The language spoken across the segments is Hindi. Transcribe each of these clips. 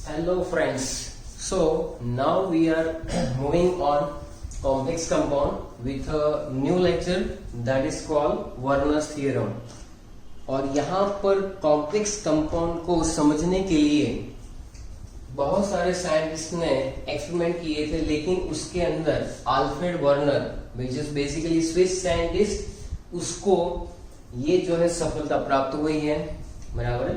Hello friends. So now we are moving on complex compound with a new lecture that is called Werner's theorem. और यहाँ पर कॉम्प्लेक्स कंपाउंड को समझने के लिए बहुत सारे साइंटिस्ट ने एक्सपेरिमेंट किए थे, लेकिन उसके अंदर Alfred Werner which is basically Swiss scientist, उसको ये जो है सफलता प्राप्त हुई है। बराबर है।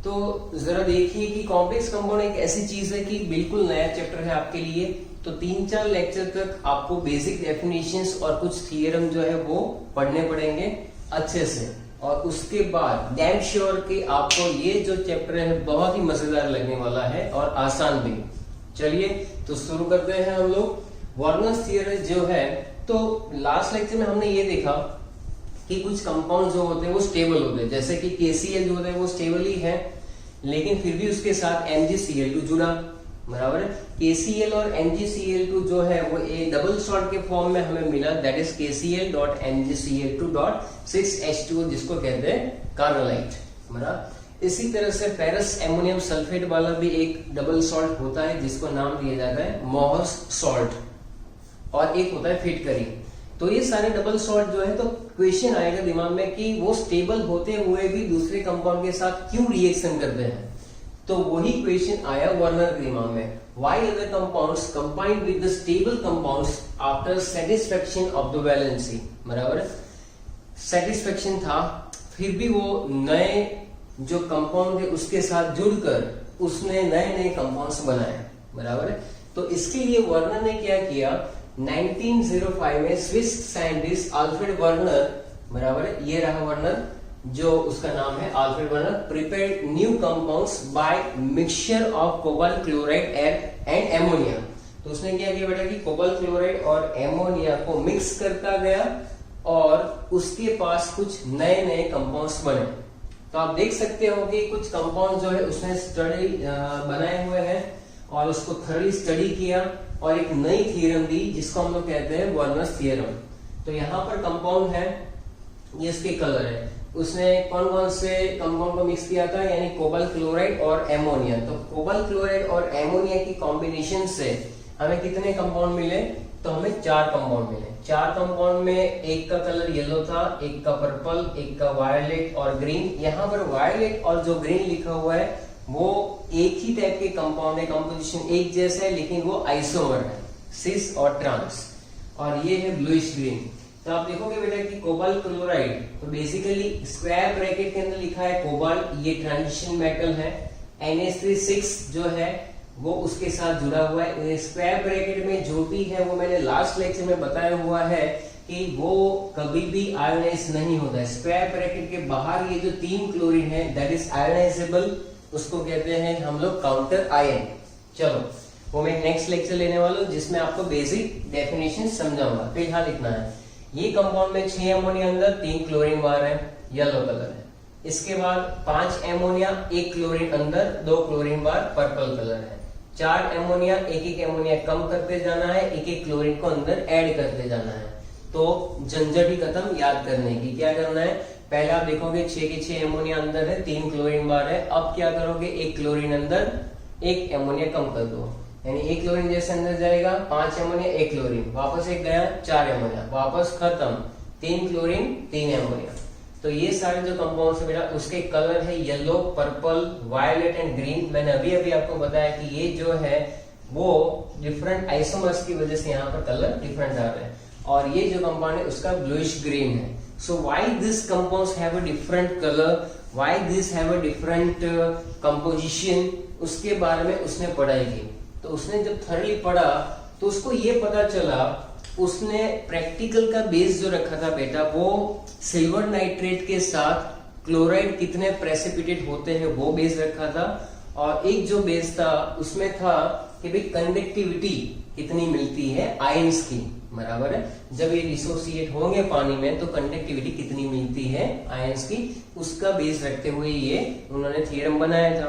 तो जरा देखिए कि कॉम्प्लेक्स कंपाउंड एक ऐसी चीज है कि बिल्कुल नया चैप्टर है आपके लिए। तो 3-4 लेक्चर तक आपको बेसिक डेफिनेशंस और कुछ थियरम जो है वो पढ़ने पड़ेंगे अच्छे से, और उसके बाद डैम श्योर कि आपको ये जो चैप्टर है बहुत ही मजेदार लगने वाला है और आसान भी। चलिए तो शुरू करते हैं हम लोग। वर्नर्स थ्योरम जो है, तो लास्ट लेक्चर में हमने ये देखा कि कुछ कंपाउंड जो होते हैं वो स्टेबल होते हैं, जैसे कि KCl जो होता है वो स्टेबल ही है, लेकिन फिर भी उसके साथ MgCl2 जुड़ा। बराबर है। KCl और MgCl2 जो है वो एक डबल सॉल्ट के फॉर्म में हमें मिला, दैट इज KCl.MgCl2.6H2O, जिसको कहते हैं कार्नोलाइट। बराबर। इसी तरह से फेरस एमोनियम सल्फेट वाला भी एक डबल सॉल्ट होता है जिसको नाम दिया जाता है मोहर्स सॉल्ट, और एक होता है फिटकरी। तो ये सारे डबल सॉल्ट जो है, तो क्वेश्चन आएगा दिमाग में कि वो स्टेबल होते हुए भी दूसरे कंपाउंड के साथ क्यों रिएक्शन करते हैं। तो वही क्वेश्चन आया वर्नर के दिमाग में, why other compounds combined with the stable compounds after satisfaction of the valency. बराबर है। सेटिस्फेक्शन था, फिर भी वो नए जो कंपाउंड है उसके साथ जुड़कर उसने नए नए कंपाउंड्स बनाए। बराबर है। तो इसके लिए वर्नर ने क्या किया, 1905 में स्विस साइंटिस्ट अल्फ्रेड वर्नर, बराबर है, ये रहा वर्नर जो उसका नाम है Alfred Werner, prepared new compounds by mixture of cobalt chloride and ammonia. तो उसने क्या किया बेटा कि कोबाल्ट क्लोराइड और एमोनिया को मिक्स करता गया और उसके पास कुछ नए नए कंपाउंड्स बने। तो आप देख सकते हो कि कुछ कंपाउंड जो है उसने स्टडी बनाए हुए हैं और उसको थर्ली स्टडी किया और एक नई थ्योरम दी जिसको हम लोग कहते हैं वर्नर्स थ्योरम। तो यहाँ पर कंपाउंड है, ये इसके कलर है। उसने कौन कौन से कंपाउंड को मिक्स किया था, यानी कोबाल्ट क्लोराइड और एमोनिया। तो कोबाल्ट क्लोराइड और एमोनिया की कॉम्बिनेशन से हमें कितने कंपाउंड मिले, तो हमें 4 कंपाउंड मिले। 4 कंपाउंड में एक का कलर येलो था, एक का पर्पल, एक का वायलेट और ग्रीन। यहाँ पर वायलेट और जो ग्रीन लिखा हुआ है वो एक ही टाइप के कंपाउंड है, कंपोजिशन एक जैसा है, लेकिन वो आइसोमर है, सिस और ट्रांस। और ये है ब्लूइश ग्रीन। तो आप देखोगे बेटा कि कोबाल्ट क्लोराइड, तो बेसिकली स्क्वायर ब्रैकेट के अंदर लिखा है कोबाल्ट, ये ट्रांजिशन मेटल है। NH3 जो है वो उसके साथ जुड़ा हुआ है। स्क्वायर ब्रैकेट में जो भी है वो मैंने लास्ट लेक्चर में बताया हुआ है कि वो कभी भी आयोनाइज नहीं होता है। स्क्वायर ब्रैकेट के बाहर ये जो 3 क्लोरीन है दैट इज आयोनाइजेबल, उसको कहते हैं हम लोग काउंटर आयन। चलो वो मैं नेक्स्ट लेक्चर लेने वाला हूँ जिसमें आपको बेसिक डेफिनेशन समझाऊंगा। फिलहाल इतना है। ये कंपाउंड में 6 एमोनिया अंदर, 3 क्लोरीन बाहर है, येलो कलर है। इसके बाद 5 एमोनिया, 1 क्लोरीन अंदर, 2 क्लोरीन बाहर, पर्पल कलर है। 4 एमोनिया, एक एमोनिया कम करते जाना है, एक क्लोरीन को अंदर ऐड करते जाना है। तो झंझट ही खत्म याद करने की। क्या करना है, पहले आप देखोगे 6 के 6 एमोनिया अंदर है, 3 क्लोरीन बाहर है। अब क्या करोगे, 1 क्लोरीन अंदर, 1 एमोनिया कम कर दो, यानी 1 क्लोरीन जैसे अंदर जाएगा, 5 एमोनिया, 1 क्लोरीन, वापस 1 गया, 4 एमोनिया, वापस खत्म, 3 क्लोरीन, 3 एमोनिया। तो ये सारे जो कंपाउंड्स है बेटा उसके कलर है yellow, purple, violet and green. मैंने अभी आपको बताया कि ये जो है वो डिफरेंट आइसोमर्स की वजह से यहाँ पर कलर डिफरेंट आ रहे हैं, और ये जो कंपाउंड है उसका ब्लूइश ग्रीन है। So why these compounds have a different color, why these have a different composition, उसके बारे में उसने पढ़ाई की। तो उसने जब थर्ली पढ़ा तो उसको ये पता चला, उसने प्रैक्टिकल का बेस जो रखा था बेटा वो सिल्वर नाइट्रेट के साथ क्लोराइड कितने प्रेसिपिटेट होते हैं वो बेस रखा था, और एक जो बेस था उसमें था कि भाई कंडक्टिविटी कितनी मिलती है आयंस की। बराबर है। जब ये डिसोसिएट होंगे पानी में तो कंडक्टिविटी कितनी मिलती है आयंस की, उसका बेस रखते हुए ये उन्होंने थ्योरम बनाया था।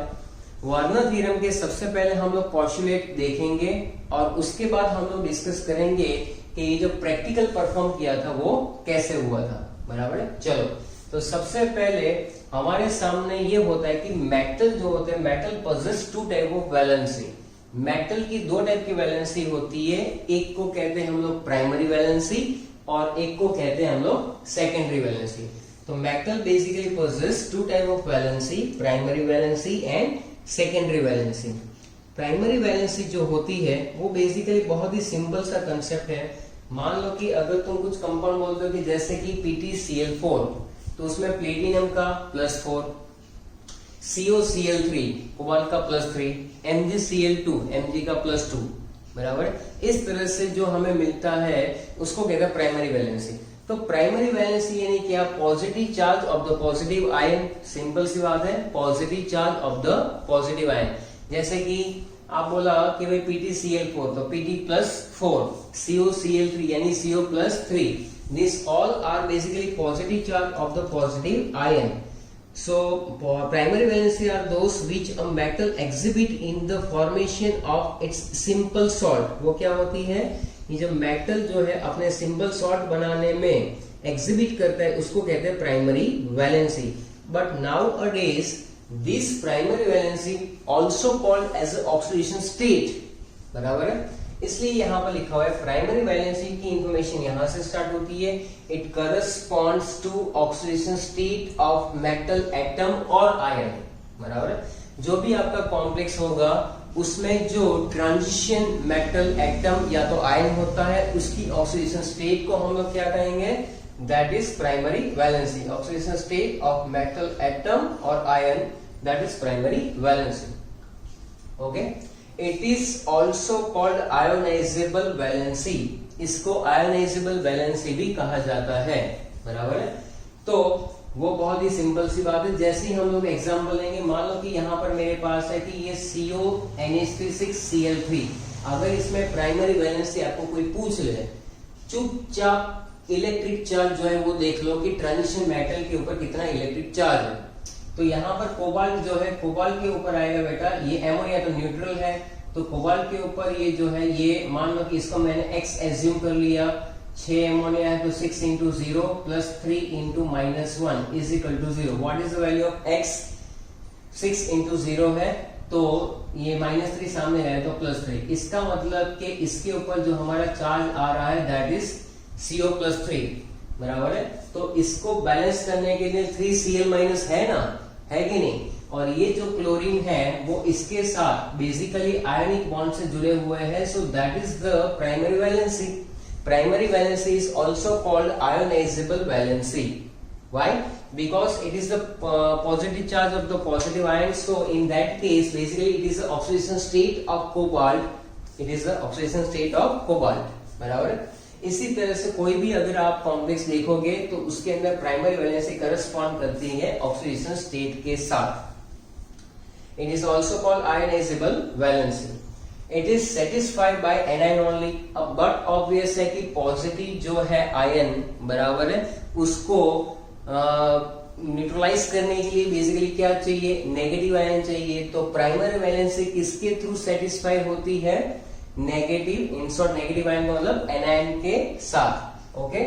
वर्नर थ्योरम के सबसे पहले हम लोग पोस्टुलेट देखेंगे और उसके बाद हम लोग डिस्कस करेंगे कि ये जो प्रैक्टिकल परफॉर्म किया था वो कैसे हुआ था। बराबर है। चलो तो सबसे पहले हमारे सामने ये होता है कि मेटल जो होते हैं, metal possess two type of valency. Metal की दो टाइप की वैलेंसी होती है, एक को कहते हैं हम लोग प्राइमरी वैलेंसी और एक को कहते हैं हम लोग सेकेंडरी वैलेंसी। तो metal basically possess two type of valency, primary valency and secondary valency. Primary valency जो होती है वो बेसिकली बहुत ही सिंपल सा कंसेप्ट है। मान लो कि अगर तुम कुछ कंपाउंड बोलते हो कि जैसे कि PtCl4, तो उसमें प्लेटिनम का +4, COCl3 कोबाल्ट का +3, MgCl2 Mg का +2, बराबर। इस तरह से जो हमें मिलता है उसको कहते हैं प्राइमरी वैलेंसी। तो प्राइमरी वैलेंसी यानी क्या? Positive charge of the positive ion, simple सी बात है, positive charge of the positive ion. जैसे कि आप बोला कि भाई PtCl4, तो Pt+4, COCl3 यानी CO+3, these all are basically positive charge of the positive ion. So primary valency are those which a metal exhibit in the formation of its simple salt। वो क्या होती है? ये जो मेटल जो है अपने सिंपल सॉल्ट बनाने में एग्जिबिट करता है उसको कहते हैं primary valency. But nowadays this primary valency also called as oxidation state, बराबर है। इसलिए यहाँ पर लिखा हुआ है प्राइमरी वैलेंसी की इंफॉर्मेशन यहाँ से स्टार्ट होती है। It corresponds to oxidation state of metal atom और आयन, बराबर है। जो भी आपका कॉम्प्लेक्स होगा उसमें जो ट्रांजिशन मेटल एटम या तो आयन होता है उसकी ऑक्सीडेशन स्टेट को हम लोग क्या कहेंगे? That is primary valency. Oxidation state of metal atom और ion, that is primary valency. Okay, it is also called ionisable valency. इसको आयोनाइजेबल वैलेंसी भी कहा जाता है, बराबर है। तो वो बहुत ही सिंपल सी बात है। जैसे ही हम लोग एग्जांपल लेंगे, मान लो कि यहाँ पर मेरे पास है कि ये CONH3,6Cl3। अगर इसमें प्राइमरी वैलेंसी आपको कोई पूछ ले, चुपचाप इलेक्ट्रिक चार्ज जो है वो देख लो कि ट्रांजिशन मेटल के ऊपर कितना इलेक्ट्रिक चार्ज है। तो यहाँ पर कोबाल्ट जो है, कोबाल्ट के ऊपर आएगा बेटा, ये अमोनिया तो न्यूट्रल है, तो कोबाल्ट के ऊपर ये जो है, ये मान लो कि इसको मैंने X एज्यूम कर लिया, 6 अमोनिया है तो 6 into 0 plus 3 into -1 is equal to 0। What is the value of X? 6 into 0 है तो ये -3 सामने है तो +3। इसका मतलब कि इसके ऊपर जो हमारा चार्ज आ रहा है दैट इज CO+3, बराबर है। तो इसको बैलेंस करने के लिए 3Cl- है ना, है कि नहीं? और ये जो क्लोरीन है वो इसके साथ बेसिकली आयनिक बॉन्ड से जुड़े हुए हैं, so that is the primary valency. Primary valency is also called ionizable valency. Why? Because it is the positive charge of the positive ion. So in that case, basically it is the oxidation state of cobalt. It is the oxidation state of cobalt. बराबर है। इसी तरह से कोई भी अगर आप कॉम्प्लेक्स देखोगे तो उसके अंदर प्राइमरी वैलेंसी करस्पॉन्ड करती है ऑक्सीडेशन स्टेट के साथ। It is also called ionizable valency. It is satisfied by anion only. अब बट ऑब्वियस है कि पॉजिटिव जो है आयन, बराबर है, उसको न्यूट्रलाइज करने के लिए बेसिकली क्या चाहिए? नेगेटिव आयन चाहिए। तो प्राइमरी वैलेंसी किसके थ्रू सेटिस्फाई होती है? Negative, in short negative ion का मतलब एनायन के साथ। ओके,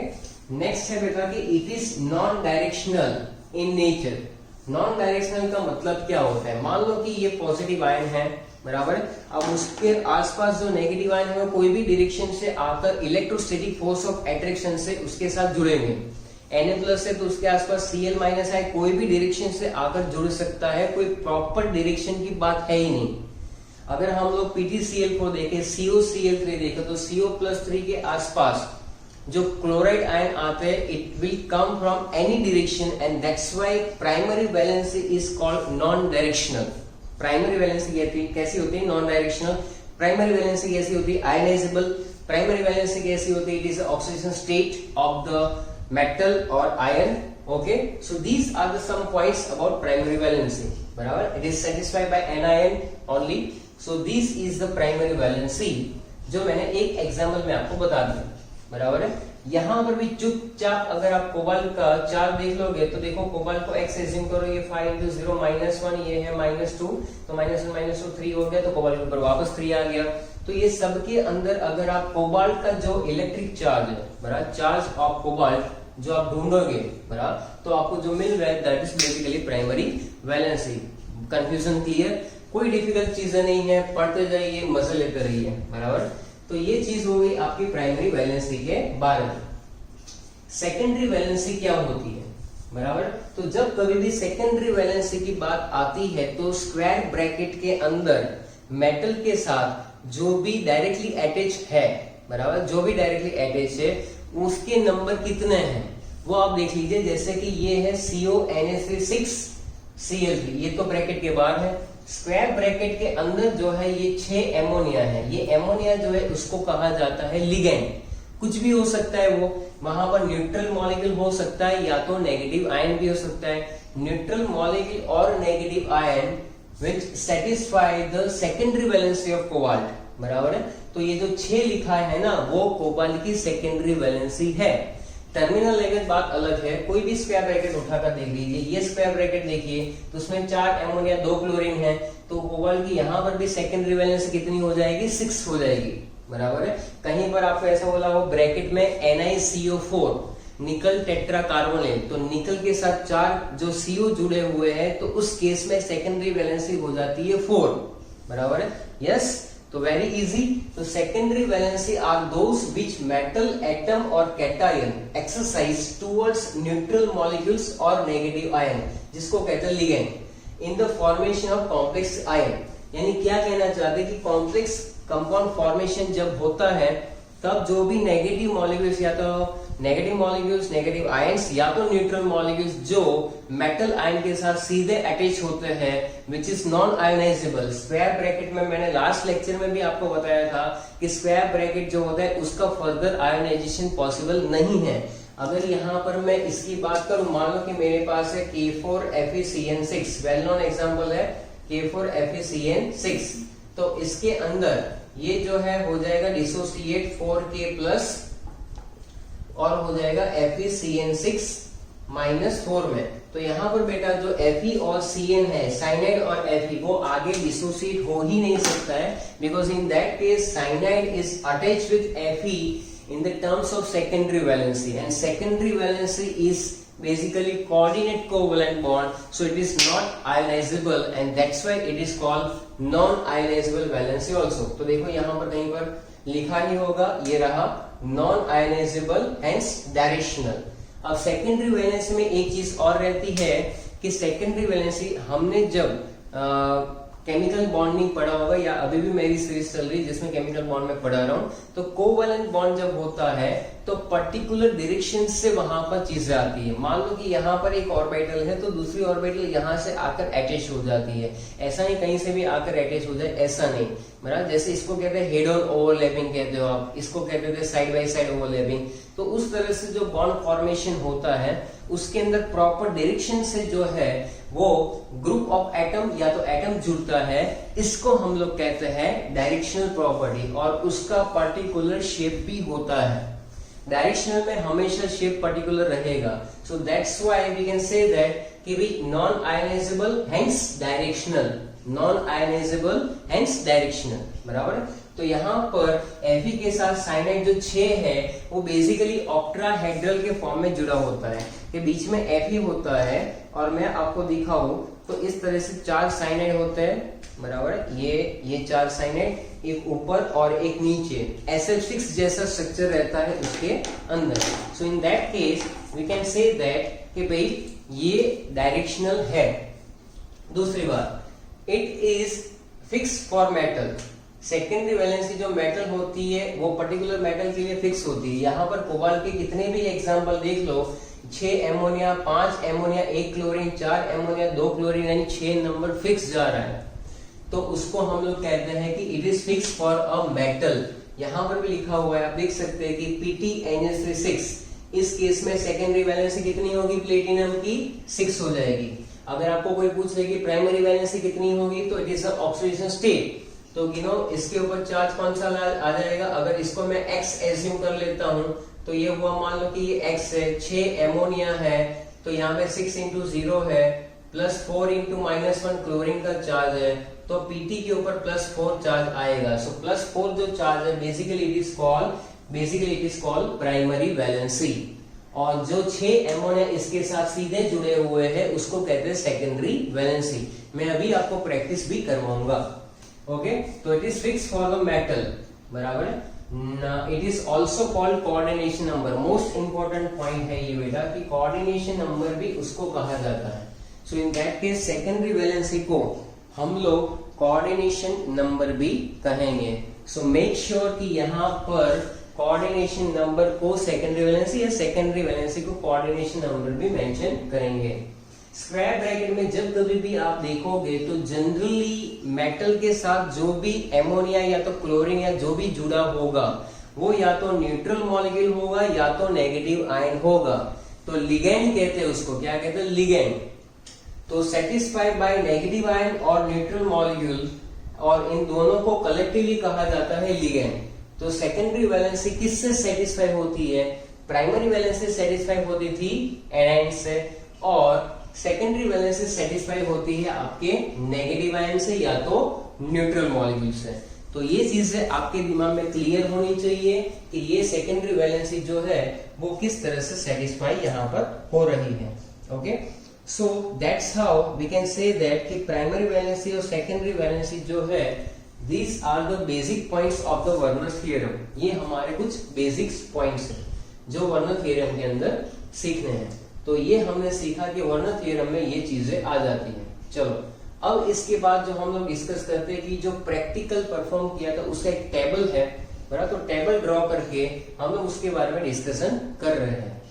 नेक्स्ट है बेटा कि it is non directional in nature. Non directional का मतलब क्या होता है? मान लो कि ये पॉजिटिव आयन है, बराबर है। अब उसके आसपास जो नेगेटिव आयन है कोई भी डायरेक्शन से आकर इलेक्ट्रोस्टैटिक फोर्स ऑफ अट्रैक्शन से उसके साथ जुड़ेंगे। Na+ है तो उसके आसपास Cl- है, कोई भी डायरेक्शन से आकर जुड़ सकता है, कोई प्रॉपर डायरेक्शन की बात है ही नहीं। अगर हम लोग PtCl4 देखें, COCl3 देखें, तो CO+3 के आसपास जो क्लोराइड आयन आते हैं it will come from any direction and that's why primary valency is called non directional. Primary valency कैसी होती है? Non directional. प्राइमरी वैलेंसी कैसी होती है? आयनाइजेबल। प्राइमरी वैलेंसी कैसी होती है? It is oxidation state of the metal और ion. Okay, so these are the some points about primary valency, बराबर। It is satisfied by anion only, so this is the primary valency, जो मैंने एक एग्जांपल में आपको बता दिया, बराबर है। यहाँ पर भी चुपचाप अगर आप कोबाल्ट का चार्ज देख लोगे तो देखो कोबाल्ट को X एज्यूम करो, ये 5 into 0 -1, ये है -2, तो -1 -2 3 हो गया, तो कोबाल्ट के ऊपर वापस 3 आ गया। तो ये सबके अंदर अगर आप कोबाल्ट का जो इलेक्ट्रिक चार्ज है, बराबर, चार्ज ऑफ कोबाल्ट जो आप ढूंढोगे बराबर, तो आपको जो मिल रहा है that is basically primary valency. Confusion clear? कोई डिफिकल्ट चीजें नहीं है, पढ़ते जाइए, मजे लेते रहिए बराबर। तो ये चीज हो गई आपकी प्राइमरी वैलेंसी के बारे में। सेकेंडरी वैलेंसी क्या होती है बराबर? तो जब कभी भी सेकेंडरी वैलेंसी की बात आती है तो स्क्वायर ब्रैकेट के अंदर मेटल के साथ जो भी डायरेक्टली अटैच है बराबर, जो भी डायरेक्टली अटैच है उसके नंबर कितने हैं वो आप देख लीजिए। जैसे कि ये है CONH6Cl3, ये तो ब्रैकेट के बाहर है। स्क्वायर ब्रैकेट के अंदर जो है ये 6 एमोनिया है। ये एमोनिया जो है उसको कहा जाता है लिगेंड। कुछ भी हो सकता है वो, वहां पर न्यूट्रल मॉलिक्यूल हो सकता है या तो नेगेटिव आयन भी हो सकता है। न्यूट्रल मॉलिक्यूल और negative ion which satisfy the secondary valency of cobalt बराबर है। तो ये जो 6 लिखा है ना वो कोबाल्ट की सेकेंडरी वैलेंसी है। टर्मिनल लेवल बात अलग है। कोई भी स्क्वायर ब्रैकेट उठाकर देख लीजिए, ये स्क्वायर ब्रैकेट देखिए तो उसमें 4 एमोनिया 2 क्लोरीन है, तो कोबाल्ट की यहाँ पर भी सेकेंडरी वैलेंसी कितनी हो जाएगी? 6 हो जाएगी बराबर है। कहीं पर आपको ऐसा बोला हो ब्रैकेट में NiCO4 निकल टेट्रा कार्बोनेट, तो निकल के साथ 4 जो CO जुड़े हुए हैं तो उस केस में सेकेंडरी वैलेंसी हो जाती है 4 बराबर है। यस, तो वेरी इजी। तो secondary valency are those which metal atom और cation exercise towards neutral molecules और नेगेटिव आयन, जिसको कहते हैं ligand, in the formation of complex ion. यानी क्या कहना चाहते हैं कि कॉम्प्लेक्स कंपाउंड फॉर्मेशन जब होता है तब जो भी नेगेटिव मॉलिक्यूल्स या तो नेगेटिव आयंस या तो न्यूट्रल मॉलिक्यूल्स जो मेटल आयन के साथ सीधे अटैच होते हैं which is non ionisable. Square bracket में मैंने लास्ट लेक्चर में भी आपको बताया था कि स्क्वायर ब्रैकेट जो होता है उसका फर्दर आयोनाइजेशन पॉसिबल नहीं है। अगर यहाँ पर मैं इसकी बात करूं, मान लो कि मेरे पास है K4FeCN6, वेल नोन एग्जाम्पल है K4FeCN6, तो इसके अंदर ये जो है हो जाएगा डिसोसिएट 4K प्लस और हो जाएगा FeCN6 -4 में। तो यहाँ पर बेटा जो Fe और Cn है, साइनाइड और Fe, वो आगे डिसोसिएट हो ही नहीं सकता है, because in that case cyanide is attached with Fe in the terms of secondary valency, and secondary valency is basically coordinate covalent bond, so it is not ionizable and that's why it is called non ionizable valency also। तो देखो यहाँ पर कहीं पर लिखा ही होगा, ये रहा non ionizable hence directional। अब सेकेंडरी वैलेंसी में एक चीज और रहती है कि सेकेंडरी वैलेंसी हमने जब केमिकल बॉन्डिंग पढ़ा होगा, या अभी भी मेरी सीरीज चल रही है जिसमें केमिकल बॉन्ड में पढ़ा रहा हूं, तो कोवैलेंट बॉन्ड जब होता है तो पर्टिकुलर डायरेक्शन से वहां पर चीजें आती है। मान लो कि यहाँ पर एक ऑर्बिटल है तो दूसरी ऑर्बिटल यहाँ से आकर अटैच हो जाती है। ऐसा नहीं कहीं से भी आकर अटैच हो जाए, ऐसा नहीं बराबर। जैसे इसको कहते हैं हेड ऑन ओवरलैपिंग कहते हो आप, इसको कहते थे साइड बाय साइड ओवरलैपिंग। तो उस तरह से जो बॉन्ड फॉर्मेशन होता है उसके अंदर प्रॉपर डायरेक्शन से जो है वो ग्रुप ऑफ एटम या तो एटम जुड़ता है, इसको हम लोग कहते हैं डायरेक्शनल प्रॉपर्टी, और उसका पर्टिकुलर शेप भी होता है। डायरेक्शनल में हमेशा शेप पर्टिकुलर रहेगा, so that's why we can say that कि भी non ionisable hence directional, non ionisable hence directional बराबर है। तो यहाँ पर Fe के साथ साइनाइड जो 6 है वो बेसिकली ऑक्ट्राहेड्रल के फॉर्म में जुड़ा होता है, के बीच में Fe होता है, और मैं आपको दिखाऊं तो इस तरह से 4 साइनाइड होते हैं बराबर। ये 4 साइनाइड, एक ऊपर और एक नीचे, SF6 जैसा स्ट्रक्चर रहता है उसके अंदर। So in that case we can say that कि भाई ये डायरेक्शनल है। दूसरी बात, it is fix for metal. Secondary valency जो मेटल होती है वो पर्टिकुलर मेटल के लिए फिक्स होती है। यहाँ पर कोबाल्ट के कितने भी एग्जांपल देख लो, 6 ammonia 5 ammonia 1 chlorine 4 ammonia 2 chlorine, यानी 6 नंबर फिक्स जा रहा है, तो उसको हम लोग कहते हैं कि it is fix for a metal. यहाँ पर भी लिखा हुआ है, आप देख सकते हैं कि PtNH3 इस केस में सेकेंडरी वैलेंसी कितनी होगी प्लेटिनम की? 6 हो जाएगी। अगर आपको कोई पूछ ले कि प्राइमरी वैलेंसी कितनी होगी तो इट इज ऑक्सीडेशन स्टेट, तो इसके ऊपर चार्ज कौन सा आ जाएगा? अगर इसको मैं X एज्यूम कर लेता हूं तो ये हुआ, मान लो कि ये X है, 6 एमोनिया है, तो यहाँ पे 6 into 0 है, प्लस 4 into -1 क्लोरीन का चार्ज है, तो Pt के ऊपर +4 चार्ज आएगा। सो +4 जो चार्ज है basically it is called primary valency. और जो 6 एमोनिया इसके साथ सीधे जुड़े हुए हैं उसको कहते हैं सेकेंडरी वैलेंसी। मैं अभी आपको प्रैक्टिस भी करवाऊंगा। ओके, तो it is fix for the metal, बराबर है। It is also called coordination number. Most important point है ये बेटा कि कोऑर्डिनेशन नंबर भी उसको कहा जाता है। So in that case secondary valency को हम लोग कोऑर्डिनेशन नंबर भी कहेंगे। सो मेक श्योर कि यहाँ पर कोऑर्डिनेशन नंबर को सेकेंडरी वैलेंसी या सेकेंडरी वैलेंसी को कोऑर्डिनेशन नंबर भी मेंशन करेंगे। स्क्वायर ब्रैकेट में जब कभी भी आप देखोगे तो जनरली मेटल के साथ जो भी एमोनिया या तो क्लोरीन या जो भी जुड़ा होगा वो या तो न्यूट्रल मॉलिक्यूल होगा या तो नेगेटिव आयन होगा। तो लिगेंड कहते हैं उसको, क्या कहते हैं? लिगेंड। तो सेटिस्फाइड बाय नेगेटिव आयन और न्यूट्रल मॉलिक्यूल, और इन दोनों को कलेक्टिवली कहा जाता है लिगेंड। तो सेकेंडरी वैलेंसी किससे सेटिस्फाई होती है? प्राइमरी वैलेंसी सेटिस्फाई होती थी एनाइन से, और सेकेंडरी वैलेंसी सेटिस्फाई होती है आपके नेगेटिव आयन से या तो न्यूट्रल मॉलिक्यूल से। तो ये चीजें आपके दिमाग में क्लियर होनी चाहिए कि ये सेकेंडरी वैलेंसी जो है वो किस तरह से सेटिस्फाई यहाँ पर हो रही है। Okay, so that's how we can say that कि प्राइमरी वैलेंसी और सेकेंडरी वैलेंसी जो है, These are the basic points of the Werner theorem। ये हमारे कुछ बेसिक्स पॉइंट्स हैं जो वर्नर थ्योरम के अंदर सीखने हैं। तो ये हमने सीखा कि वर्नर थ्योरम में ये चीजें आ जाती हैं। चलो, अब इसके बाद जो हम लोग डिस्कस करते हैं कि जो प्रैक्टिकल परफॉर्म किया था उसका एक टेबल है, बराबर। तो टेबल ड्रॉ करके हम लोग उसके बारे में डिस्कशन कर रहे हैं।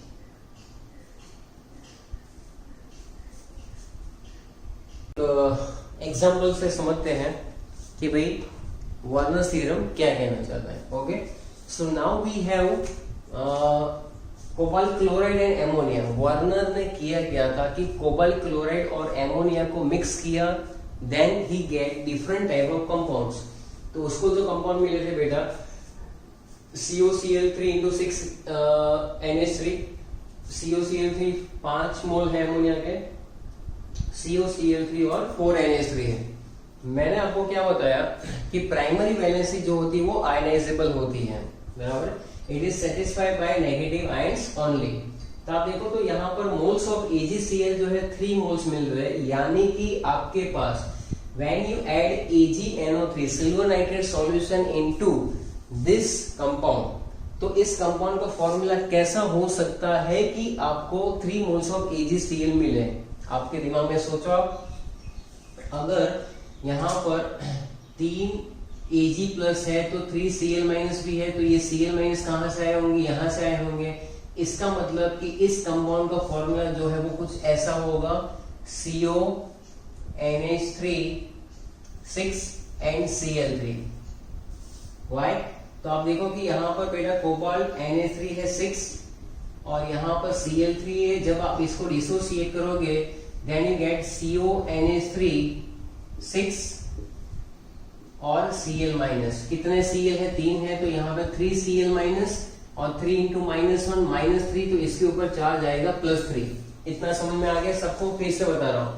तो एग्जाम्पल से समझते हैं कि भाई वर्नर थ्योरम क्या कहना चाहता है। Okay, so now we have cobalt chloride and ammonia. Werner ने किया क्या था कि कोबाल्ट क्लोराइड और एमोनिया को मिक्स किया, then he get different type of compounds. तो उसको जो कंपाउंड मिले थे बेटा, COCl3 into 6 NH3, COCl3 5 मोल है एमोनिया के, COCl3 और 4 NH3 है। मैंने आपको क्या बताया कि प्राइमरी वैलेंसी जो होती है वो आयनाइजेबल होती है, बराबर। It is satisfied by negative ions only. तो आप देखो तो यहाँ पर मोल्स ऑफ AgCl जो है 3 मोल्स मिल रहे हैं, यानी कि आपके पास when you add AgNO3 silver nitrate solution into this compound, तो इस कंपाउंड का फॉर्मूला कैसा हो सकता है कि आपको 3 मोल्स ऑफ AgCl मिले? आपके दिमाग में सोचो आप, अगर यहाँ पर 3 Ag प्लस है तो 3 Cl माइनस भी है, तो ये Cl माइनस कहां से आए होंगे? यहां से आए होंगे। इसका मतलब कि इस कंपाउंड का फॉर्मूला जो है वो कुछ ऐसा होगा, CO NH3 6 and Cl3। Why? तो आप देखो कि यहाँ पर बेटा कोबाल्ट NH3 है 6 और यहाँ पर Cl3 है। जब आप इसको डिसोसिएट करोगे then you gate CO NH3 6 और Cl माइनस। कितने Cl है? 3 है, तो यहाँ पे 3 Cl माइनस और 3 इंटू -1 -3, तो इसके ऊपर चार्ज आएगा +3। इतना समझ में आ गया सबको? फिर से बता रहा हूँ,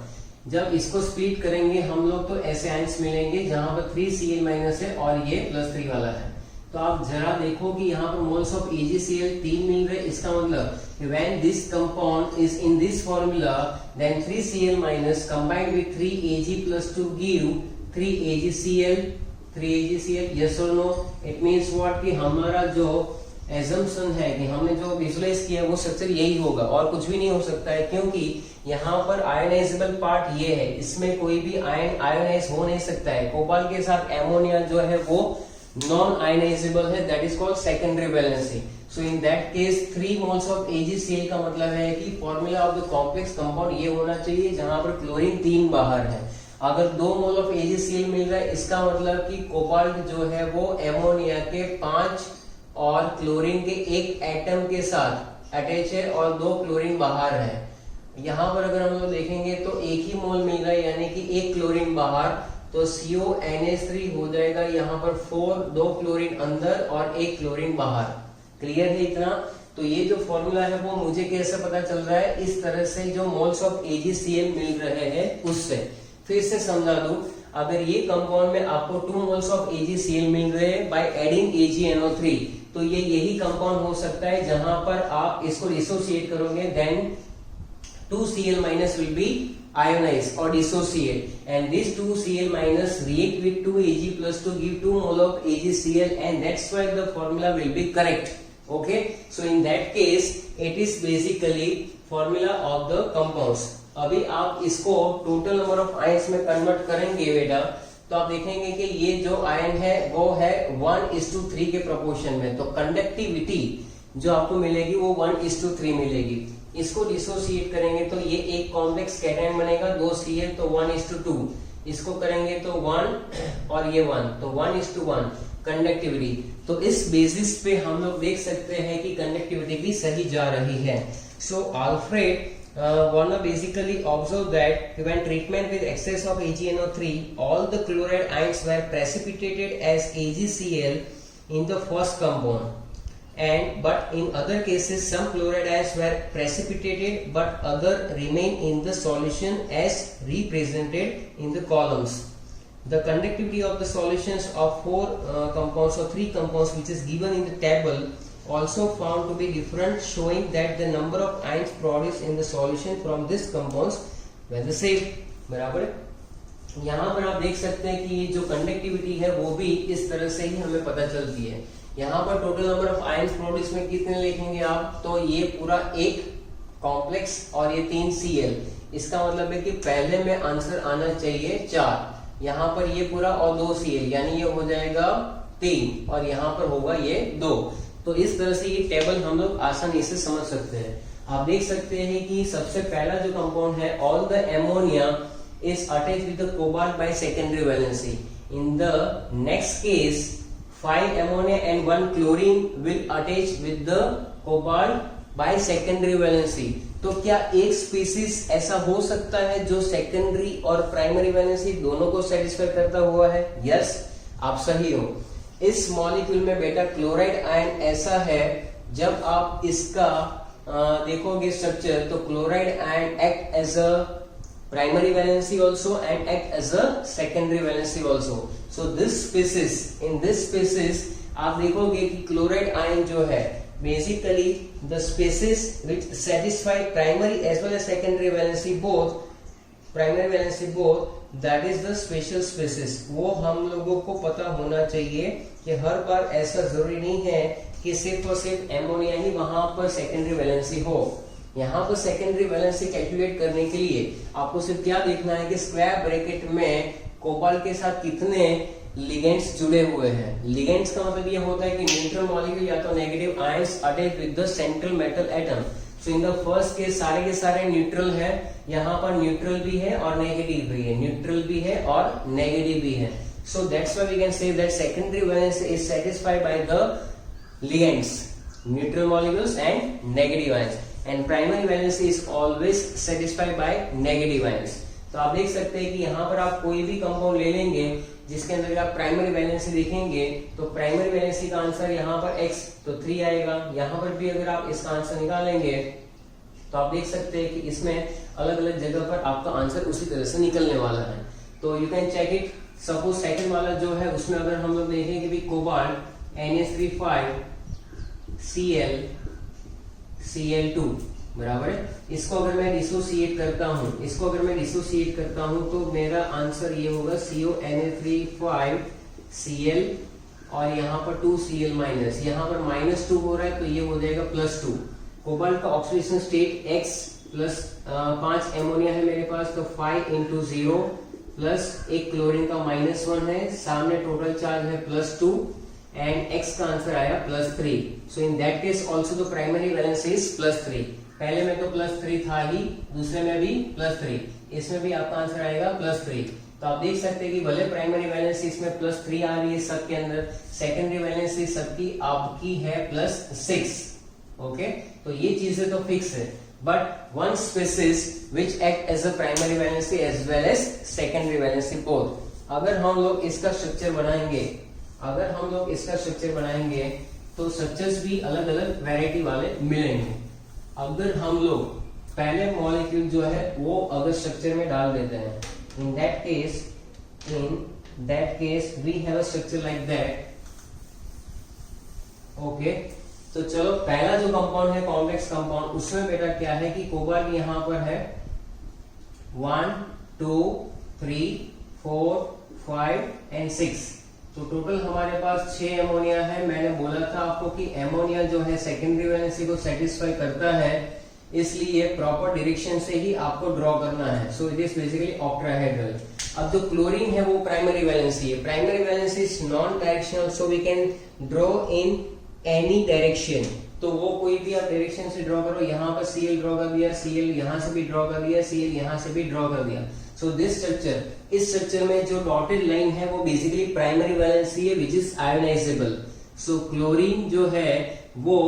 जब इसको स्प्लिट करेंगे हम लोग तो ऐसे आयंस मिलेंगे जहां पर 3 Cl माइनस है और ये +3 वाला है। तो आप जरा देखो कि यहाँ पर मोल्स ऑफ AgCl 3 मिल रहे, इसका मतलब when this compound is in this formula then 3 Cl minus combined with 3 Ag plus 2 give 3 AgCl, 3 AgCl, yes or no? It means what कि हमारा जो assumption है कि हमने जो विजुलाइज किया वो स्ट्रक्चर यही होगा और कुछ भी नहीं हो सकता है, क्योंकि यहाँ पर आयोनाइजेबल पार्ट ये है, इसमें कोई भी आयन आयोनाइज हो नहीं सकता है। कोबाल्ट के साथ एमोनिया जो है वो नॉन आयोनाइजेबल है, that is called secondary valency. So in that case 3 moles of AgCl का मतलब है कि formula of the complex compound ये होना चाहिए जहां पर क्लोरीन 3 बाहर है। अगर 2 मोल ऑफ AgCl मिल रहा है इसका मतलब कि कोबाल्ट जो है वो एमोनिया के 5 और क्लोरीन के 1 एटम के साथ अटैच है और 2 क्लोरीन बाहर है। यहाँ पर अगर हम लोग देखेंगे तो 1 ही मोल मिल रहा है, यानी कि 1 क्लोरीन बाहर, तो CONH3 हो जाएगा यहाँ पर 4, 2 क्लोरीन अंदर और 1 क्लोरीन बाहर। क्लियर है इतना? तो ये जो फॉर्मूला है वो मुझे कैसे पता चल रहा है? इस तरह से जो मोल्स ऑफ AgCl मिल रहे हैं उससे। फिर से समझा दूं, अगर ये कंपाउंड में आपको 2 मोल्स ऑफ AgCl मिल रहे हैं बाय एडिंग AgNO3, तो ये यही कंपाउंड हो सकता है जहां पर आप इसको डिसोसिएट करोगे, then 2Cl minus will be ionized or dissociate, and this 2Cl minus react with 2Ag plus to give 2 mole of AgCl, and that's why the formula will be correct. Okay, so in that case it is basically formula of the compounds. अभी आप इसको टोटल नंबर ऑफ आयंस में कन्वर्ट करेंगे बेटा, तो आप देखेंगे कि ये जो आयन है वो है 1:3 के प्रोपोर्शन में, तो कंडक्टिविटी जो आपको मिलेगी वो 1:3 मिलेगी। इसको डिसोसिएट करेंगे तो ये एक कॉम्प्लेक्स कैटायन बनेगा 2Cl, तो 1:2, इसको करेंगे तो 1 और ये 1, तो 1:1 कंडक्टिविटी। तो इस बेसिस पे हम लोग देख सकते हैं कि कंडक्टिविटी भी सही जा रही है। सो Alfred Warner basically observed that when treatment with excess of AgNO3, all the chloride ions were precipitated as AgCl in the first compound, but in other cases some chloride ions were precipitated but other remain in the solution as represented in the columns. The conductivity of the solutions of 4 compounds or 3 compounds which is given in the table also found to be different, showing that the number of ions produced in the solution from these compounds were the same. बराबर। यहाँ पर आप देख सकते हैं कि ये जो कंडक्टिविटी है वो भी इस तरह से ही हमें पता चलती है। यहाँ पर total number of ions produce में कितने लिखेंगे आप, तो ये पूरा एक कॉम्प्लेक्स और ये 3Cl, इसका मतलब है कि पहले में आंसर आना चाहिए 4, यहाँ पर ये पूरा और 2Cl, यानी ये हो जाएगा 3 और यहाँ पर होगा ये 2। तो इस तरह से ये टेबल हम लोग आसानी से समझ सकते हैं। आप देख सकते हैं कि सबसे पहला जो कंपाउंड है, all the ammonia is attached with the cobalt by secondary valency. In the next case 5 ammonia and 1 chlorine will attach with the cobalt by secondary valency। तो क्या एक स्पीसीज ऐसा हो सकता है जो सेकेंडरी और प्राइमरी वैलेंसी दोनों को सेटिस्फाई करता हुआ है? यस, आप सही हो। इस मॉलिक्यूल में बेटा क्लोराइड आयन ऐसा है, जब आप इसका देखोगे स्ट्रक्चर, तो chloride ion act as a primary valency also and act as a secondary valency also. So this species, in this species आप देखोगे कि क्लोराइड आयन जो है basically the species which satisfy primary as well as secondary valency both, primary valency both, that is the special species। वो हम लोगों को पता होना चाहिए कि हर बार ऐसा जरूरी नहीं है कि सिर्फ और सिर्फ एमोनिया ही वहां पर सेकेंडरी वैलेंसी हो। यहाँ पर सेकेंडरी वैलेंसी कैलकुलेट करने के लिए आपको सिर्फ क्या देखना है कि स्क्वायर ब्रैकेट में कोबाल्ट के साथ कितने लिगेंड्स जुड़े हुए हैं। लिगेंड्स का मतलब ये होता है कि न्यूट्रल मॉलिक्यूल या तो negative ions attach with the central metal atom. So in the first case सारे के सारे न्यूट्रल है, यहाँ पर न्यूट्रल भी है और नेगेटिव भी है, न्यूट्रल भी है और नेगेटिव भी है। So that's why we can say that secondary valency is satisfied by the ligands, neutral molecules and negative ions, and primary valency is always satisfied by negative ions. तो आप देख सकते हैं कि यहाँ पर आप कोई भी कंपाउंड ले लेंगे जिसके अंदर आप प्राइमरी वैलेंसी देखेंगे, तो प्राइमरी वैलेंसी का आंसर यहाँ पर x तो 3 आएगा। यहाँ पर भी अगर आप इसका आंसर निकालेंगे तो आप देख सकते हैं कि इसमें अलग अलग जगह पर आपका आंसर उसी तरह से निकलने वाला है। तो you can check it. Suppose second वाला जो है उसमें अगर हम लोग देखेंगे भी कोबाल्ट Na3 Cl2 बराबर है, इसको अगर मैं डिसोसिएट करता हूं, तो मेरा आंसर ये होगा CONa3 Cl और यहाँ पर 2Cl माइनस, यहाँ पर -2 हो रहा है तो ये हो जाएगा +2। कोबाल्ट का oxidation state X plus 5 ammonia है मेरे पास, तो 5 × 0 प्लस एक क्लोरीन का -1 है, सामने टोटल चार्ज है +2 एंड x का आंसर आया +3। So in that case also the primary valency is +3। पहले में तो +3 था ही, दूसरे में भी +3, इसमें भी आपका आंसर आएगा +3। तो आप देख सकते हैं कि भले प्राइमरी वैलेंसी इसमें +3 आ रही है सबके अंदर, सेकेंडरी वैलेंसी सबकी आपकी है +6। ओके, तो ये चीजें तो फिक्स है, but one species which act as a primary valency as well as secondary valency both. अगर हम लोग इसका स्ट्रक्चर बनाएंगे तो स्ट्रक्चर्स भी अलग अलग वैरायटी वाले मिलेंगे। अगर हम लोग पहले मॉलिक्यूल जो है वो अगर स्ट्रक्चर में डाल देते हैं, in that case we have a structure like that. Okay, तो चलो पहला जो कंपाउंड है कॉम्प्लेक्स कंपाउंड, उसमें बेटा क्या है कि कोबाल्ट यहाँ पर है 1 2 3 4 5 एंड 6, तो टोटल हमारे पास 6 एमोनिया है। मैंने बोला था आपको कि एमोनिया जो है सेकेंडरी वैलेंसी को सेटिस्फाई करता है, इसलिए प्रॉपर डायरेक्शन से ही आपको ड्रॉ करना है। So it is basically octahedral. अब जो क्लोरीन है वो प्राइमरी वैलेंसी है। Primary valency is non directional, so we can draw in any direction. तो वो कोई भी आप डायरेक्शन से ड्रॉ करो, यहाँ पर Cl ड्रॉ कर दिया, Cl यहाँ से भी ड्रॉ कर दिया, Cl यहाँ से भी ड्रॉ कर दिया। सो दिस स्ट्रक्चर, इस स्ट्रक्चर में जो डॉटेड लाइन है वो बेसिकली प्राइमरी वैलेंसी है which is ionisable. So chlorine जो है वो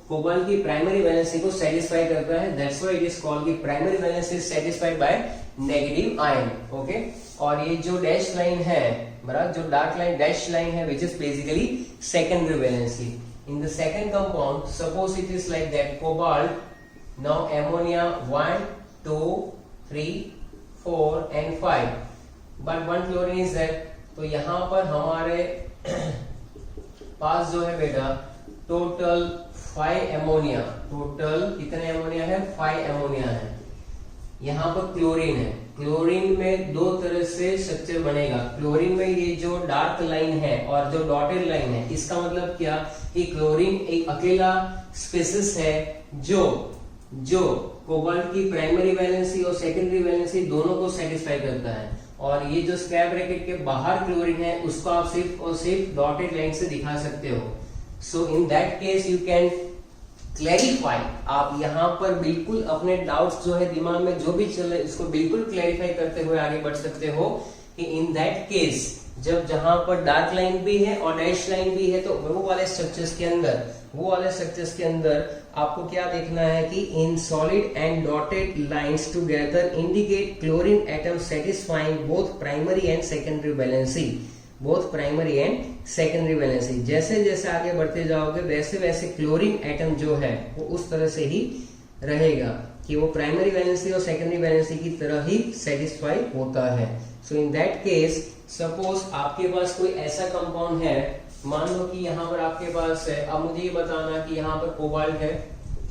कोबाल्ट की प्राइमरी वैलेंसी को सेटिस्फाई करता है, that's why it is called की primary valency satisfied by negative ion. Okay, और ये जो डैश लाइन है बराबर, जो डार्क लाइन डैश लाइन है which is basically secondary valency. In the second compound, suppose it is like that cobalt, now ammonia 1 2 3 4 and 5, but one chlorine is there। तो यहाँ पर हमारे पास जो है बेटा टोटल 5 एमोनिया, टोटल कितने एमोनिया है 5 एमोनिया है। यहाँ पर क्लोरीन है, क्लोरीन में दो तरह से स्ट्रक्चर बनेगा। क्लोरीन में ये जो डार्क लाइन है और जो डॉटेड लाइन है, इसका मतलब क्या कि क्लोरीन एक अकेला स्पीशीज है जो कोबाल्ट की प्राइमरी वैलेंसी और सेकेंडरी वैलेंसी दोनों को सेटिस्फाई करता है। और ये जो स्क्वायर ब्रैकेट के बाहर क्लोरीन है उसको आप सिर्फ और सिर्फ डॉटेड लाइन से दिखा सकते हो। So in that case you can clarify, आप यहाँ पर बिल्कुल अपने डाउट्स जो है दिमाग में जो भी चले इसको बिल्कुल क्लैरिफाई करते हुए आगे बढ़ सकते हो कि इन दैट केस जब जहां पर डार्क लाइन भी है और डैश लाइन भी है, तो वो वाले स्ट्रक्चर्स के अंदर आपको क्या देखना है कि in solid and dotted lines together indicate chlorine atom satisfying both primary and secondary valency, both primary and secondary valency. जैसे जैसे आगे बढ़ते जाओगे वैसे वैसे क्लोरीन एटम जो है वो उस तरह से ही रहेगा कि वो प्राइमरी वैलेंसी और सेकेंडरी वैलेंसी की तरह ही सेटिस्फाई होता है। So in that case suppose आपके पास कोई ऐसा कंपाउंड है, मान लो कि यहाँ पर आपके पास है, अब मुझे ये बताना कि यहाँ पर कोबाल्ट है,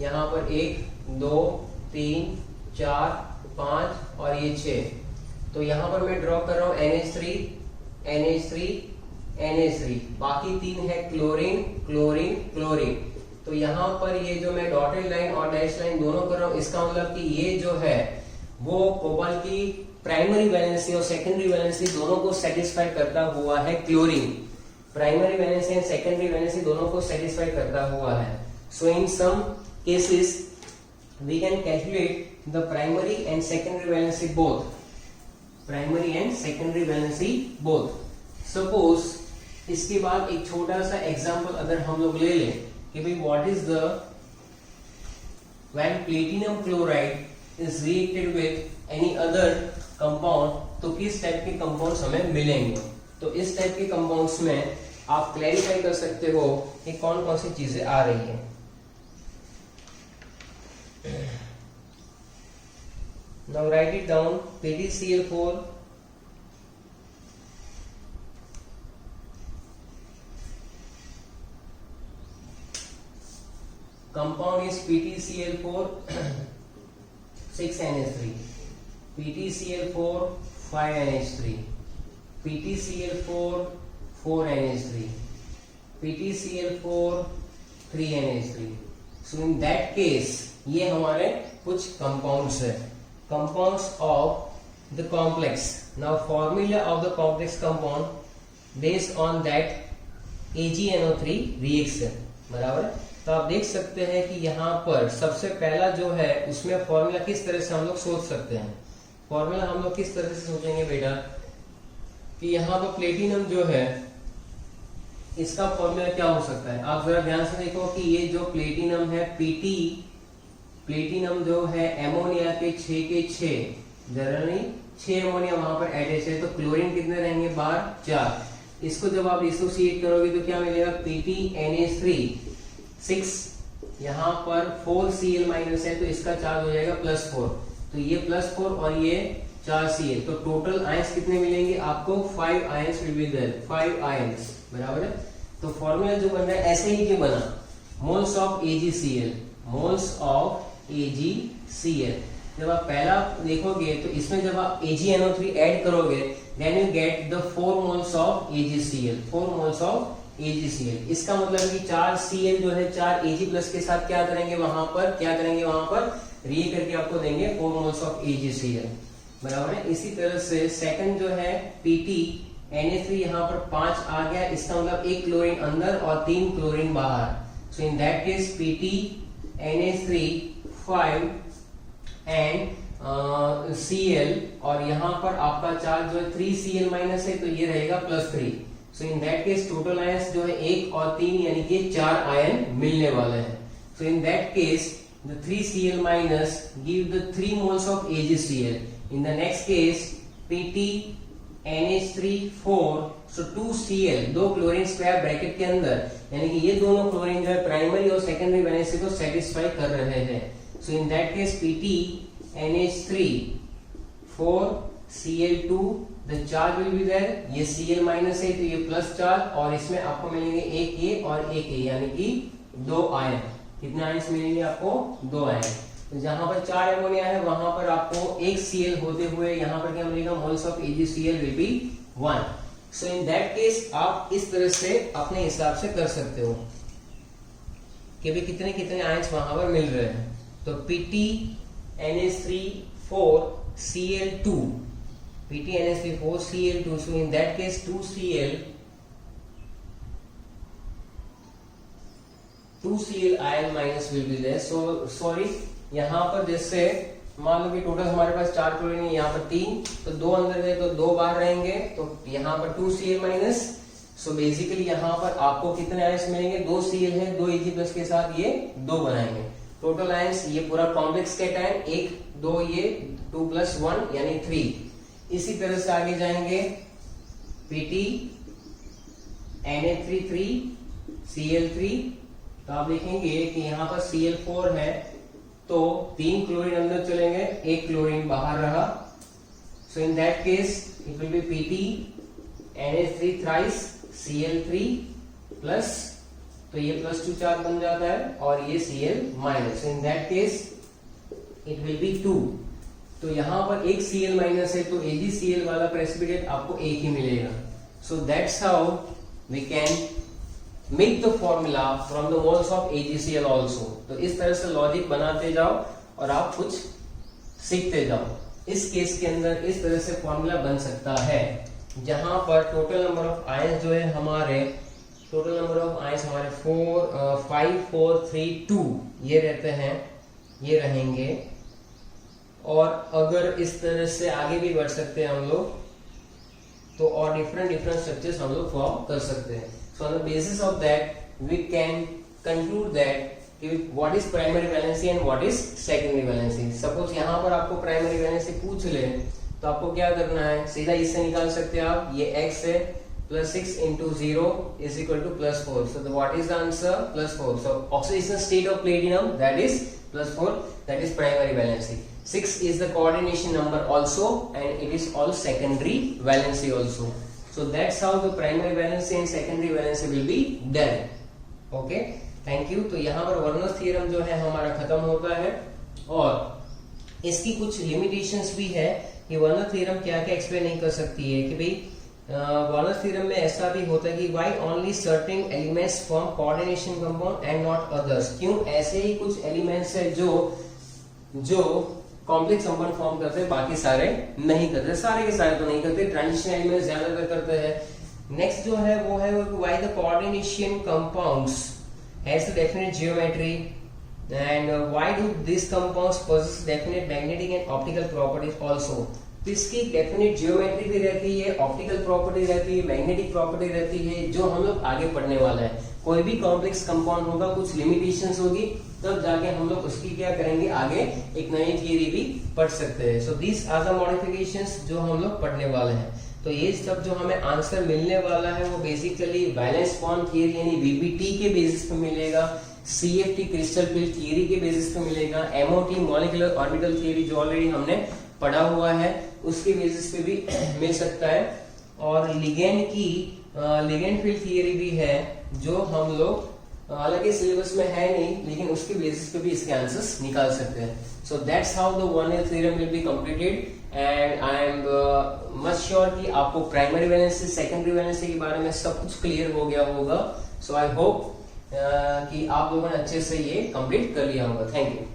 यहाँ पर 1 2 3 4 5 और ये 6, तो यहाँ पर मैं ड्रॉ कर रहा हूँ NH3 NH3 NH3, बाकी 3 है क्लोरीन क्लोरीन क्लोरीन। तो यहाँ पर ये जो मैं डॉटेड लाइन और डैश लाइन दोनों कर रहा हूँ, इसका मतलब कि ये जो है वो कोबाल्ट की प्राइमरी वैलेंसी और सेकेंडरी वैलेंसी दोनों को सेटिस्फाई करता हुआ है। Chlorine primary valency and secondary valency दोनों को सेटिस्फाई करता हुआ है। So in some cases we can calculate the primary and secondary valency both, primary and secondary valency both. Suppose इसके बाद एक छोटा सा एग्जांपल अगर हम लोग ले लें कि भाई what is the when platinum chloride is reacted with any other compound, तो किस टाइप के कंपाउंड्स हमें मिलेंगे। तो इस टाइप के कंपाउंड्स में आप क्लैरिफाई कर सकते हो कि कौन कौन सी चीजें आ रही है। Now right it down, PtCl4 compound is PtCl4 6NH3, PtCl4 5NH3, PtCl4 4NH3, PtCl4 3NH3। So in that case ये हमारे कुछ compounds है, compounds of the complex। Now formula of the complex compound based on that AgNO3 reaction, बराबर। तो आप देख सकते हैं कि यहाँ पर सबसे पहला जो है उसमें फॉर्मूला किस तरह से हम लोग सोच सकते हैं। फॉर्मूला हम लोग किस तरह से सोचेंगे बेटा कि यहाँ पर प्लेटिनम जो है इसका फॉर्मूला क्या हो सकता है। आप जरा ध्यान से देखो कि ये जो प्लेटिनम है Pt, प्लेटिनम जो है एमोनिया के 6 के 6 जनरली 6 एमोनिया वहां पर अटैच है, तो क्लोरीन कितने रहेंगे बाहर 4। इसको जब आप डिसोसिएट करोगे तो क्या मिलेगा PtNH3 6, यहाँ पर 4Cl माइनस है तो इसका चार्ज हो जाएगा +4, तो ये +4 और ये 4Cl, तो टोटल आयंस कितने मिलेंगे आपको 5 ions will be there, 5 ions, बराबर है। तो फॉर्मूला जो बन रहा है ऐसे ही क्यों बना, moles of AgCl, moles of AgCl। जब आप पहला देखोगे तो इसमें जब आप AgNO3 ऐड करोगे then you get the 4 moles of AgCl, 4 moles of AgCl। इसका मतलब है कि 4 Cl जो है 4 Ag प्लस के साथ क्या करेंगे वहां पर रिए करके आपको देंगे 4 मोल्स ऑफ AgCl, बराबर है। इसी तरह से सेकंड जो है PT Na3 यहाँ पर 5 आ गया, इसका मतलब 1 क्लोरीन अंदर और 3 क्लोरीन बाहर। So in that case PT Na3 5 and Cl, और यहाँ पर आपका चार्ज जो है 3Cl माइनस है तो ये रहेगा +3। So in that case total ions जो है 1 और 3 यानी कि 4 आयन मिलने वाले हैं। So in that case the 3Cl minus give the 3 moles of AgCl. In the next case PT NH3 4, so 2Cl, 2 chlorine square bracket के अंदर, यानी कि ये दोनों क्लोरीन जो है प्राइमरी और सेकेंडरी वैलेंसी को सेटिस्फाई कर रहे हैं। So in that case PT NH3 4 Cl2, the charge will be there, ये Cl माइनस है तो ये प्लस चार्ज, और इसमें आपको मिलेंगे एक ये और एक ये, यानी कि 2 आयन। कितने आयन्स मिलेंगे आपको, 2 आयन। तो जहां पर 4 एमोनिया है वहां पर आपको 1 Cl होते हुए यहाँ पर क्या मिलेगा, moles of AgCl will be 1। So in that case आप इस तरह से अपने हिसाब से कर सकते हो कि भी कितने कितने आयन्स वहां पर मिल रहे हैं। तो PT NH3 4 Cl2, PT NH3 4 Cl2, so in that case 2Cl ion minus will be there. So sorry, यहाँ पर जैसे मान लो कि टोटल हमारे पास 4 क्लोरीन है, यहाँ पर 3, तो 2 अंदर गए तो 2 बाहर रहेंगे, तो यहाँ पर 2Cl माइनस। सो बेसिकली यहाँ पर आपको कितने आयंस मिलेंगे, 2 Cl है, 2 Ag प्लस के साथ ये 2 बनाएंगे। टोटल आयंस ये पूरा कॉम्प्लेक्स कैटायन 1 2 ये 2 + 1 यानी 3। इसी तरह से आगे जाएंगे PT Na3 3 Cl3, तो आप देखेंगे कि यहाँ पर Cl4 है तो 3 क्लोरीन अंदर चलेंगे, 1 क्लोरीन बाहर रहा। So in that case it will be PT NH3 thrice Cl3 plus, तो ये +2 चार्ज बन जाता है, और ये Cl minus. In that case it will B 2। तो यहाँ पर 1 Cl माइनस है तो AgCl वाला प्रेसिपिटेट आपको 1 ही मिलेगा। So that's how we can make the formula from the moles of AgCl also. तो इस तरह से लॉजिक बनाते जाओ और आप कुछ सीखते जाओ। इस केस के अंदर इस तरह से फॉर्मूला बन सकता है, जहां पर टोटल नंबर ऑफ आयंस जो है हमारे 5 4 3 2 ये रहते हैं, ये रहेंगे। और अगर इस तरह से आगे भी बढ़ सकते हैं हम लोग, तो और डिफरेंट स्ट्रक्चर्स हम लोग फॉर्म कर सकते हैं। So on the basis of that, we can conclude that what is primary valency and what is secondary valency. Suppose यहाँ पर आपको primary valency पूछ ले, तो आपको क्या करना है, सीधा इससे निकाल सकते हैं आप, ये x है +6 × 0 = +4. So what is the answer? +4. So oxidation state of platinum, that is +4, that is primary valency. 6 is the coordination number also, and it is all secondary valency also. So that's how the primary valency and secondary valency will be done. Okay, thank you. तो यहाँ पर वर्नर्स थ्योरम जो है हमारा खत्म होता है, और इसकी कुछ लिमिटेशंस भी है कि वर्नर थ्योरम क्या क्या एक्सप्लेन नहीं कर सकती है। कि भाई वर्नर थ्योरम में ऐसा भी होता है कि why only certain elements form coordination compound and not others। क्यों ऐसे ही कुछ एलिमेंट्स है जो कॉम्प्लेक्स कंपाउंड फॉर्म करते हैं, बाकी सारे नहीं करते। सारे के सारे तो नहीं करते, ट्रांजिशन एलिमेंट्स ज्यादातर करते हैं। नेक्स्ट जो है वो है why the coordination compounds has the definite geometry and why do this compounds possess definite magnetic and optical properties also. तो इसकी डेफिनेट ज्योमेट्री भी रहती है, ऑप्टिकल प्रॉपर्टी रहती है, मैग्नेटिक प्रॉपर्टी रहती है, जो हम लोग आगे पढ़ने वाला है। कोई भी कॉम्प्लेक्स कंपाउंड होगा, कुछ लिमिटेशंस होगी, तब जाके हम लोग उसकी क्या करेंगे, आगे एक नई थियरी भी पढ़ सकते हैं। So this are the modifications जो हम लोग पढ़ने वाले हैं। तो ये सब जो हमें आंसर मिलने वाला है वो बेसिकली वैलेंस बॉन्ड थियरी यानी VBT के बेसिस पे मिलेगा, CFT क्रिस्टल फील्ड थियरी के बेसिस पे मिलेगा, MOT मॉलिक्यूलर ऑर्बिटल थियरी जो ऑलरेडी हमने पढ़ा हुआ है उसके बेसिस पे भी मिल सकता है। और लिगेंड की लिगेंड फील्ड थियरी भी है, जो हम लोग हालांकि सिलेबस में है नहीं, लेकिन उसके बेसिस पे भी इसके आंसर्स निकाल सकते हैं. सो that's how the one year theorem will be completed and I am much sure कि आपको प्राइमरी वैलेंसी सेकेंडरी वैलेंसी के बारे में सब कुछ क्लियर हो गया होगा. सो आई होप कि आप लोगों ने अच्छे से ये कंप्लीट कर लिया होगा. Thank you.